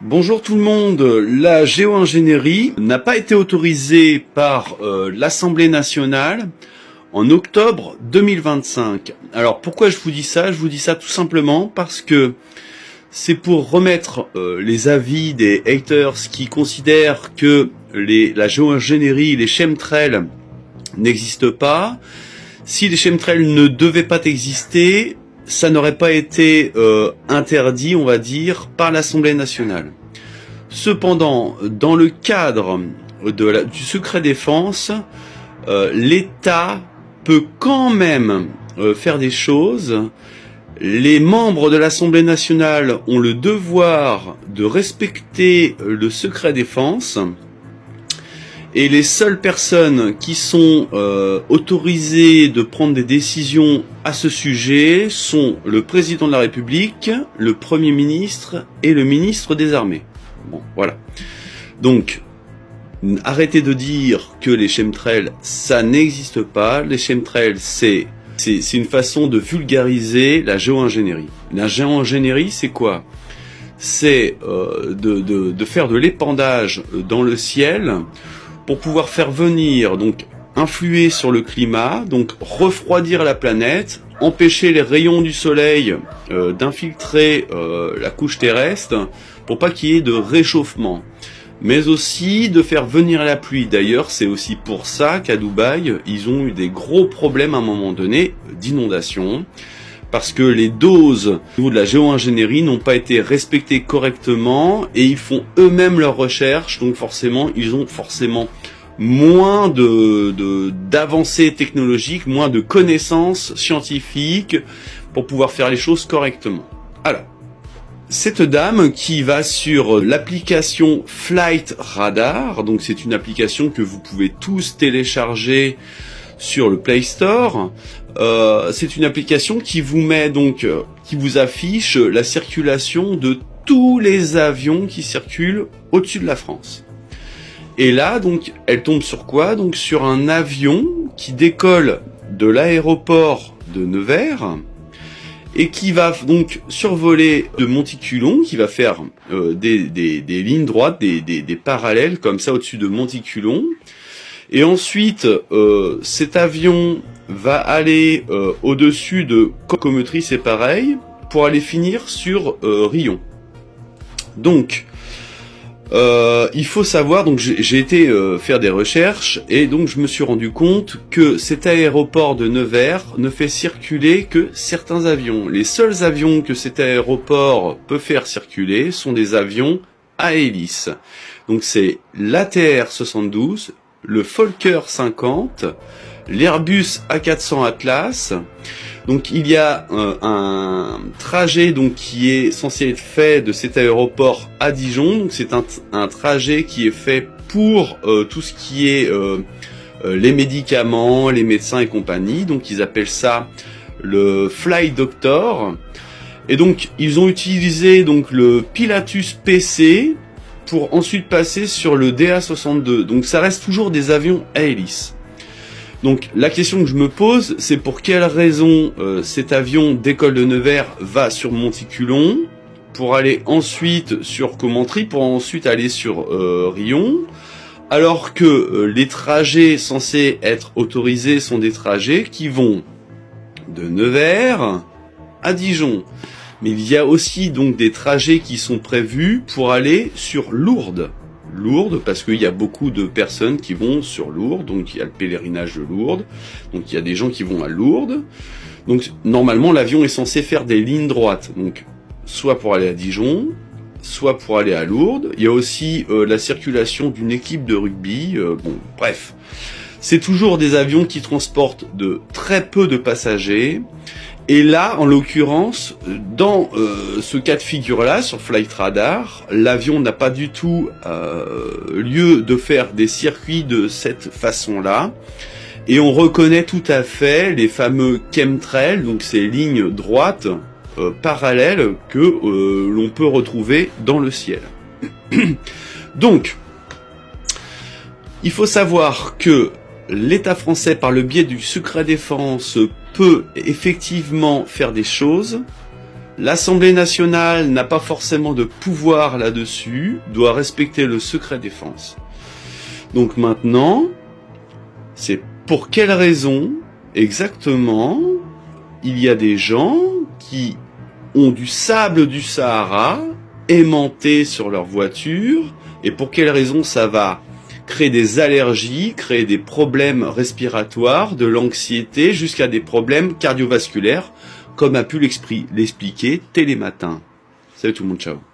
Bonjour tout le monde, la géo-ingénierie n'a pas été autorisée par l'Assemblée nationale en octobre 2025. Alors pourquoi je vous dis ça? Je vous dis ça tout simplement parce que c'est pour remettre les avis des haters qui considèrent que la géo-ingénierie, les chemtrails n'existent pas. Si les chemtrails ne devaient pas exister, ça n'aurait pas été interdit, on va dire, par l'Assemblée nationale. Cependant, dans le cadre du secret défense, l'État peut quand même faire des choses. Les membres de l'Assemblée nationale ont le devoir de respecter le secret défense. Et les seules personnes qui sont autorisées de prendre des décisions à ce sujet sont le président de la République, le Premier ministre et le ministre des Armées. Bon, voilà. Donc, arrêtez de dire que les chemtrails, ça n'existe pas. Les chemtrails, c'est une façon de vulgariser la géo-ingénierie. La géo-ingénierie, c'est quoi? C'est de faire de l'épandage dans le ciel pour pouvoir faire venir, donc influer sur le climat, donc refroidir la planète, empêcher les rayons du soleil d'infiltrer la couche terrestre pour pas qu'il y ait de réchauffement, mais aussi de faire venir la pluie. D'ailleurs, c'est aussi pour ça qu'à Dubaï, ils ont eu des gros problèmes à un moment donné d'inondation, parce que les doses au niveau de la géo-ingénierie n'ont pas été respectées correctement et ils font eux-mêmes leurs recherches, donc forcément, ils ont moins d'avancées technologiques, moins de connaissances scientifiques pour pouvoir faire les choses correctement. Alors, cette dame qui va sur l'application Flight Radar, donc c'est une application que vous pouvez tous télécharger sur le Play Store. C'est une application qui vous met donc, qui vous affiche la circulation de tous les avions qui circulent au-dessus de la France. Et là, donc, elle tombe sur quoi? Donc, sur un avion qui décolle de l'aéroport de Nevers et qui va donc survoler de Monticulon, qui va faire des lignes droites, des parallèles comme ça au-dessus de Monticulon. Et ensuite, cet avion va aller au-dessus de Commetry, c'est pareil, pour aller finir sur Rion. Donc, il faut savoir, donc j'ai été faire des recherches et donc je me suis rendu compte que cet aéroport de Nevers ne fait circuler que certains avions. Les seuls avions que cet aéroport peut faire circuler sont des avions à hélice. Donc c'est l'ATR 72, le Fokker 50, l'Airbus A400 Atlas. Donc il y a un trajet donc qui est censé être fait de cet aéroport à Dijon. Donc c'est un trajet qui est fait pour tout ce qui est les médicaments, les médecins et compagnie. Donc ils appellent ça le Fly Doctor. Et donc ils ont utilisé donc le Pilatus PC pour ensuite passer sur le DA62. Donc ça reste toujours des avions à hélice. Donc la question que je me pose, c'est pour quelle raison cet avion décolle de Nevers, va sur Monticulon, pour aller ensuite sur Commentry, pour ensuite aller sur Rion, alors que les trajets censés être autorisés sont des trajets qui vont de Nevers à Dijon. Mais il y a aussi donc des trajets qui sont prévus pour aller sur Lourdes. Lourdes, parce qu'il y a beaucoup de personnes qui vont sur Lourdes, donc il y a le pèlerinage de Lourdes, donc il y a des gens qui vont à Lourdes. Donc normalement l'avion est censé faire des lignes droites, donc soit pour aller à Dijon, soit pour aller à Lourdes. Il y a aussi la circulation d'une équipe de rugby, bon bref. C'est toujours des avions qui transportent de très peu de passagers. Et là, en l'occurrence, dans ce cas de figure-là, sur Flight Radar, l'avion n'a pas du tout lieu de faire des circuits de cette façon-là. Et on reconnaît tout à fait les fameux chemtrails, donc ces lignes droites parallèles que l'on peut retrouver dans le ciel. Donc, il faut savoir que l'État français, par le biais du secret défense, peut effectivement faire des choses. L'Assemblée nationale n'a pas forcément de pouvoir là-dessus, doit respecter le secret défense. Donc maintenant, c'est pour quelle raison exactement il y a des gens qui ont du sable du Sahara aimanté sur leur voiture, et pour quelle raison ça va créer des allergies, créer des problèmes respiratoires, de l'anxiété, jusqu'à des problèmes cardiovasculaires, comme a pu l'expliquer Télématin. Salut tout le monde, ciao.